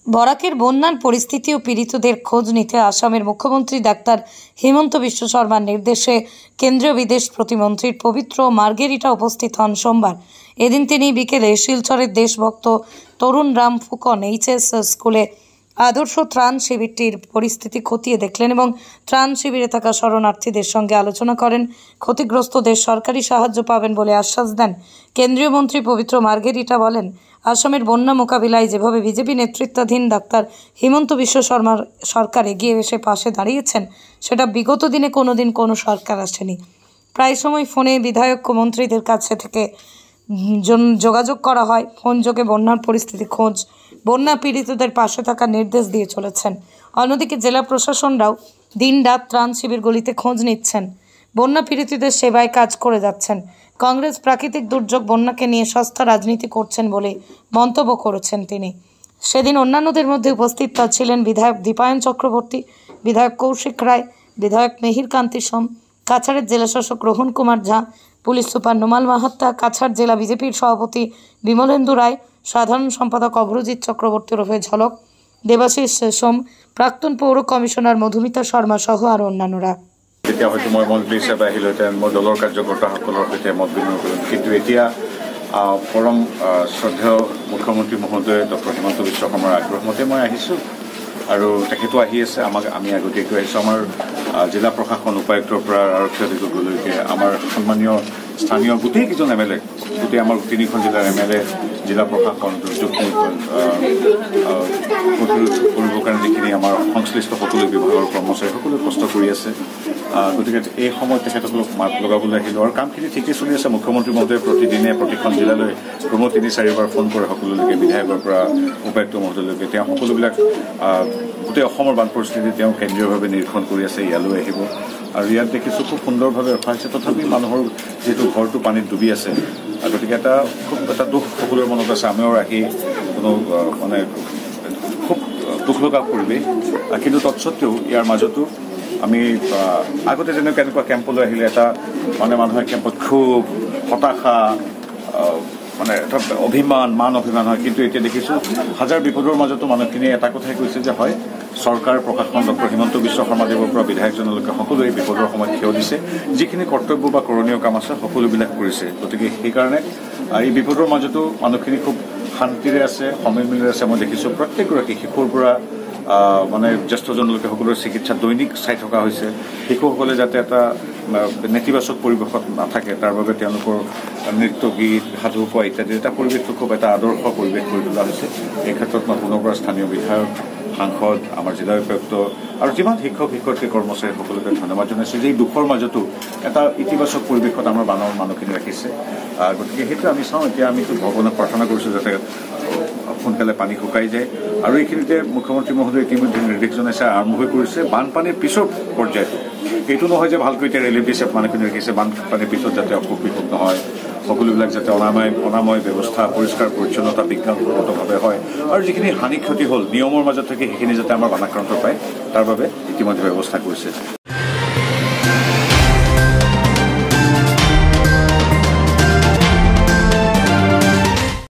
বরাকের বন্যার পরিস্থিতি ও পীড়িতদের খোঁজ নিতে আসামের মুখ্যমন্ত্রী ডাক্তার হিমন্ত বিশ্ব শর্মার নির্দেশে কেন্দ্রীয় বিদেশ প্রতিমন্ত্রীর পবিত্র মার্গেরিটা উপস্থিত হন সোমবার। এদিন তিনি বিকেলে শিলচরের দেশভক্ত তরুণ রাম ফুকন এইচএস স্কুলে আদর্শ ত্রাণ শিবিরটির পরিস্থিতি খতিয়ে দেখলেন এবং ত্রাণ শিবিরে থাকা শরণার্থীদের সঙ্গে আলোচনা করেন। ক্ষতিগ্রস্তদের সরকারি সাহায্য পাবেন বলে আশ্বাস দেন। কেন্দ্রীয় মন্ত্রী পবিত্র মার্গেরিটা বলেন, আসামের বন্যা মোকাবিলায় যেভাবে বিজেপি নেতৃত্বাধীন ডাক্তার হিমন্ত বিশ্ব শর্মার সরকার এগিয়ে এসে পাশে দাঁড়িয়েছেন, সেটা বিগত দিনে কোনোদিন কোনো সরকার আসেনি। প্রায় সময় ফোনে বিধায়ক ও মন্ত্রীদের কাছে থেকে যোগাযোগ করা হয়। ফোন যোগে বন্যার পরিস্থিতি খোঁজ, বন্যা পীড়িতদের পাশে থাকার নির্দেশ দিয়ে চলেছেন। অন্যদিকে জেলা প্রশাসনরাও দিন রাত ত্রাণ শিবিরগুলিতে খোঁজ নিচ্ছেন, বন্যা পীড়িতদের সেবায় কাজ করে যাচ্ছেন। কংগ্রেস প্রাকৃতিক দুর্যোগ বন্যাকে নিয়ে সস্তা রাজনীতি করছেন বলে মন্তব্য করেছেন তিনি। সেদিন অন্যান্যদের মধ্যে উপস্থিত ছিলেন বিধায়ক দীপায়ন চক্রবর্তী, বিধায়ক কৌশিক রায়, বিধায়ক মিহির কান্তি সোম, কাছাড়ের জেলাশাসক রোহন কুমার ঝা, পুলিশ সুপার নোমাল মাহাত্তা, কাছাড় জেলা বিজেপির সভাপতি বিমলেন্দু রায়, সাধারণ সম্পাদক অভ্রজিৎ চক্রবর্তী ওরফে ঝলক, দেবাশিস সোম, প্রাক্তন পৌর কমিশনার মধুমিতা শর্মা সহ আরও অন্যান্যরা। তেতিয়া হয়তো মই মন্ত্ৰী হিচাপে আহিলোহেঁতেন, মই দলৰ কাৰ্যকৰ্তাসকলৰ সৈতে মত বিনিময় কৰিম, কিন্তু এতিয়া পৰম শ্ৰদ্ধেয় মুখ্যমন্ত্ৰী মহোদয় ডক্টৰ হিমন্ত বিশ্ব শৰ্মাৰ আগ্ৰহ মতে মই আহিছোঁ আৰু তেখেতো আহি আছে। আমি আগতীয়াকৈ আহিছোঁ। আমাৰ জিলা প্ৰশাসন উপায়ুক্তৰ পৰা আৰক্ষী অধীক্ষকলৈকে আমাৰ সন্মানীয় স্থানীয় গোটেইকেইজন MLA, গোটেই আমাৰ 3খন জিলাৰ MLA, জিলা প্ৰশাসন, দুৰ্যোগ প্ৰতিৰোধ কৰিবৰ কাৰণে যিখিনি আমাৰ সংশ্লিষ্ট সকলো বিভাগৰ কৰ্মচাৰী সকলোৱে কষ্ট কৰি আছে। গতিকে এই সময়ত তেখেতসকলক মাত লগাবলৈ আহিলোঁ আৰু কামখিনি ঠিকেই চলি আছে। মুখ্যমন্ত্ৰী মহোদয়ে প্ৰতিদিনে প্ৰতিখন জিলালৈ ক্ৰমে 3-4বাৰ ফোন কৰে সকলোলৈকে, বিধায়কৰ পৰা উপায়ুক্ত মহোদয়লৈকে। তেওঁ সকলোবিলাক গোটেই অসমৰ বান পৰিস্থিতি তেওঁ কেন্দ্ৰীয়ভাৱে নিৰীক্ষণ কৰি আছে। ইয়ালৈ আহিব আৰু ইয়াত দেখিছোঁ খুব সুন্দৰভাৱে ৰখা হৈছে। তথাপি মানুহৰ যিহেতু ঘৰটো পানীত ডুবি আছে, গতিকে খুব এটা দুখ সকলোৰে মনত আছে। আমিও আহি কোনো খুব দুখ লগা পৰিৱেশ, কিন্তু তৎসত্ত্বেও ইয়াৰ মাজতো আমি আগতে যেনেকুৱা এনেকুৱা কেম্পলৈ আহিলে এটা মানুহে কেম্পত খুব হতাশা, এটা মান অভিমান হয়। কিন্তু এতিয়া দেখিছোঁ হাজাৰ বিপদৰ মাজতো মানুহখিনি এটা কথাই কৈছে যে হয়, চৰকাৰ প্ৰশাসন ডক্টৰ হিমন্ত বিশ্ব শৰ্মাদেৱৰ পৰা বিধায়কজনলৈকে সকলোৱে এই বিপদৰ সময়ত থিয় দিছে। যিখিনি কৰ্তব্য বা কৰণীয় কাম আছে সকলোবিলাক কৰিছে। গতিকে সেইকাৰণে এই বিপদৰ মাজতো মানুহখিনি খুব শান্তিৰে আছে, সমিলমিলেৰে আছে। মই দেখিছোঁ প্ৰত্যেকগৰাকী শিশুৰ পৰা জ্যেষ্ঠজনলৈকে সকলোৰে চিকিৎসা দৈনিক চাই থকা হৈছে। শিশুসকলে যাতে এটা নেতিবাচক পৰিৱেশত নাথাকে তাৰ বাবে তেওঁলোকৰ নৃত্য, গীত, সাধু কোৱা ইত্যাদি এটা পৰিৱেশটো খুব এটা আদৰ্শ পৰিৱেশ কৰি তোলা হৈছে। এই ক্ষেত্ৰত মই পুনৰ পৰা স্থানীয় বিধায়ক, সাংসদ, আমাৰ জিলা উপায়ুক্ত আৰু যিমান শিক্ষক শিক্ষয়িত্ৰী কৰ্মচাৰী সকলোকে ধন্যবাদ জনাইছোঁ যে এই দুখৰ মাজতো এটা ইতিবাচক পৰিৱেশত আমাৰ বানৰ মানুহখিনি ৰাখিছে। গতিকে সেইটো আমি চাওঁ। এতিয়া আমি ভগৱানক প্ৰাৰ্থনা কৰিছোঁ যাতে সোনকালে পানী শুকাই যায়। আৰু এইখিনিতে মুখ্যমন্ত্ৰী মহোদয়ে ইতিমধ্যে নিৰ্দেশ জনাইছে, আৰম্ভ হৈ পৰিছে বানপানীৰ পিছৰ পৰ্যায়টো। এইটো নহয় যে ভালকৈ এতিয়া ৰেলিভ দিছে, মানুহখিনি ৰাখিছে। বানপানীৰ পিছত যাতে অসুখ বিসুখ নহয়, সকলোবিলাক যাতে অনাময় ব্যৱস্থা, পৰিষ্কাৰ পৰিচ্ছন্নতা বিজ্ঞানসন্মতভাৱে হয় আৰু যিখিনি হানি ক্ষতি হ'ল নিয়মৰ মাজত থাকি সেইখিনি যাতে আমাৰ বানাক্ৰান্ত পায় তাৰ বাবে ইতিমধ্যে ব্যৱস্থা কৰিছে।